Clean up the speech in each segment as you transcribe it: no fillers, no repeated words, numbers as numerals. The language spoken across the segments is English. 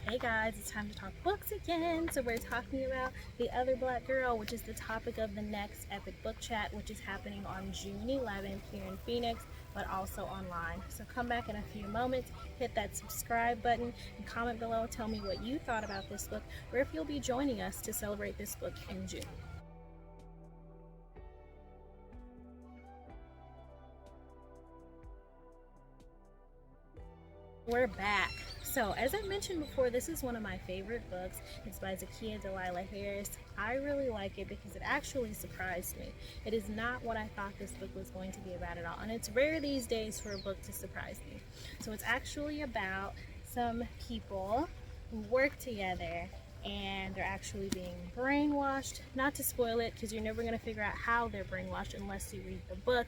Hey guys, it's time to talk books again. So we're talking about The Other Black Girl, which is the topic of the next Epic Book Chat, which is happening on June 11th here in Phoenix, but also online. So come back in a few moments, hit that subscribe button, and comment below. Tell me what you thought about this book, or if you'll be joining us to celebrate this book in June. We're back. So, as I mentioned before, this is one of my favorite books. It's by Zakiya Dalila Harris. I really like it because it actually surprised me. It is not what I thought this book was going to be about at all. And it's rare these days for a book to surprise me. So it's actually about some people who work together and they're actually being brainwashed. Not to spoil it, because you're never going to figure out how they're brainwashed unless you read the book.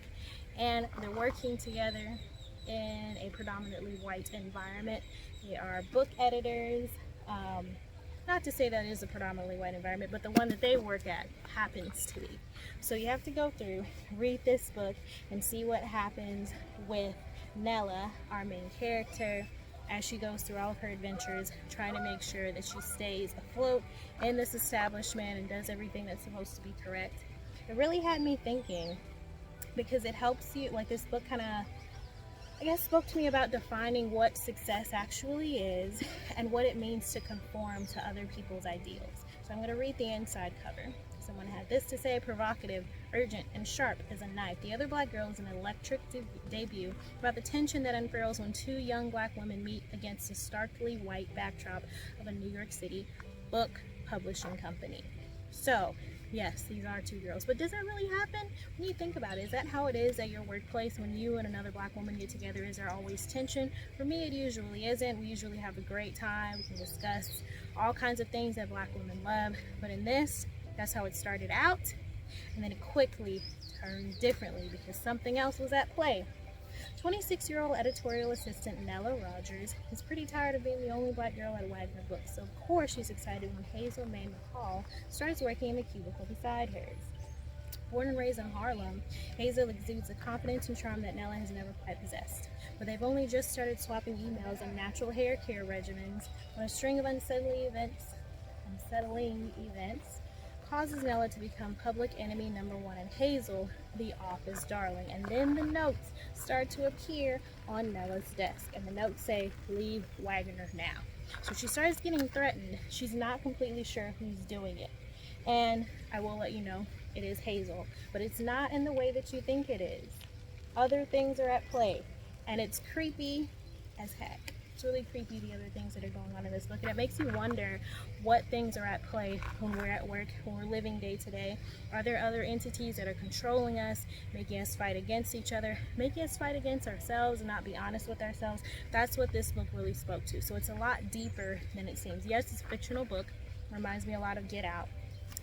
And they're working together in a predominantly white environment. They are book editors. Not to say that it is a predominantly white environment, but the one that they work at happens to be. So you have to go through, read this book, and see what happens with Nella, our main character, as she goes through all of her adventures, trying to make sure that she stays afloat in this establishment and does everything that's supposed to be correct. It really had me thinking, because it helps you, like, this book kind of, I guess, spoke to me about defining what success actually is and what it means to conform to other people's ideals. So I'm going to read the inside cover. Someone had this to say: provocative, urgent, and sharp as a knife. The Other Black Girl is an electric debut about the tension that unfurls when two young black women meet against a starkly white backdrop of a New York City book publishing company. So, yes, these are two girls, but does that really happen? When you think about it, is that how it is at your workplace when you and another black woman get together? Is there always tension? For me, it usually isn't. We usually have a great time. We can discuss all kinds of things that black women love, but in this, that's how it started out, and then it quickly turned differently because something else was at play. 26-year-old editorial assistant Nella Rogers is pretty tired of being the only black girl at Wagner Books, so of course she's excited when Hazel Mae McCall starts working in the cubicle beside hers. Born and raised in Harlem, Hazel exudes a confidence and charm that Nella has never quite possessed. But they've only just started swapping emails and natural hair care regimens when a string of unsettling events causes Nella to become public enemy number one and Hazel, the office darling. And then the notes start to appear on Nella's desk, and the notes say, "Leave Wagner now." So she starts getting threatened. She's not completely sure who's doing it. And I will let you know, it is Hazel, but it's not in the way that you think it is. Other things are at play, and it's creepy as heck. It's really creepy, the other things that are going on in this book, and it makes you wonder what things are at play when we're at work, when we're living day to day. Are there other entities that are controlling us, making us fight against each other, making us fight against ourselves and not be honest with ourselves? That's what this book really spoke to. So it's a lot deeper than it seems. Yes, it's a fictional book. Reminds me a lot of Get Out.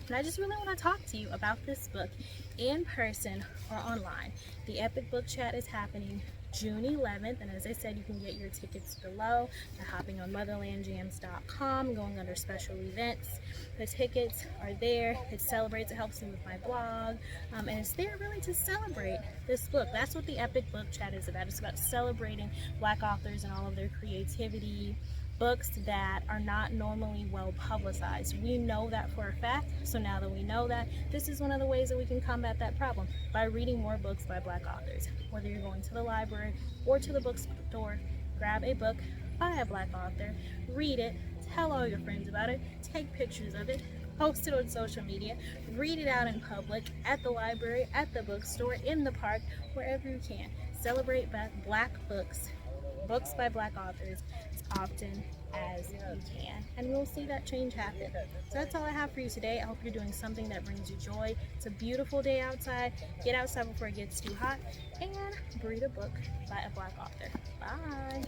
And I just really want to talk to you about this book in person or online. The Epic Book Chat is happening June 11th, and as I said, you can get your tickets below by hopping on motherlandjams.com, going under special events. The tickets are there. It celebrates, it helps me with my blog, and it's there really to celebrate this book. That's what the Epic Book Chat is about. It's about celebrating black authors and all of their creativity, books that are not normally well publicized. We know that for a fact, so now that we know that, this is one of the ways that we can combat that problem, by reading more books by black authors. Whether you're going to the library or to the bookstore, grab a book by a black author, read it, tell all your friends about it, take pictures of it, post it on social media, read it out in public, at the library, at the bookstore, in the park, wherever you can. Celebrate black books by black authors as often as you can, and we'll see that change happen. So that's all I have for you today. I hope you're doing something that brings you joy. It's a beautiful day outside. Get outside before it gets too hot, and read a book by a black author. Bye.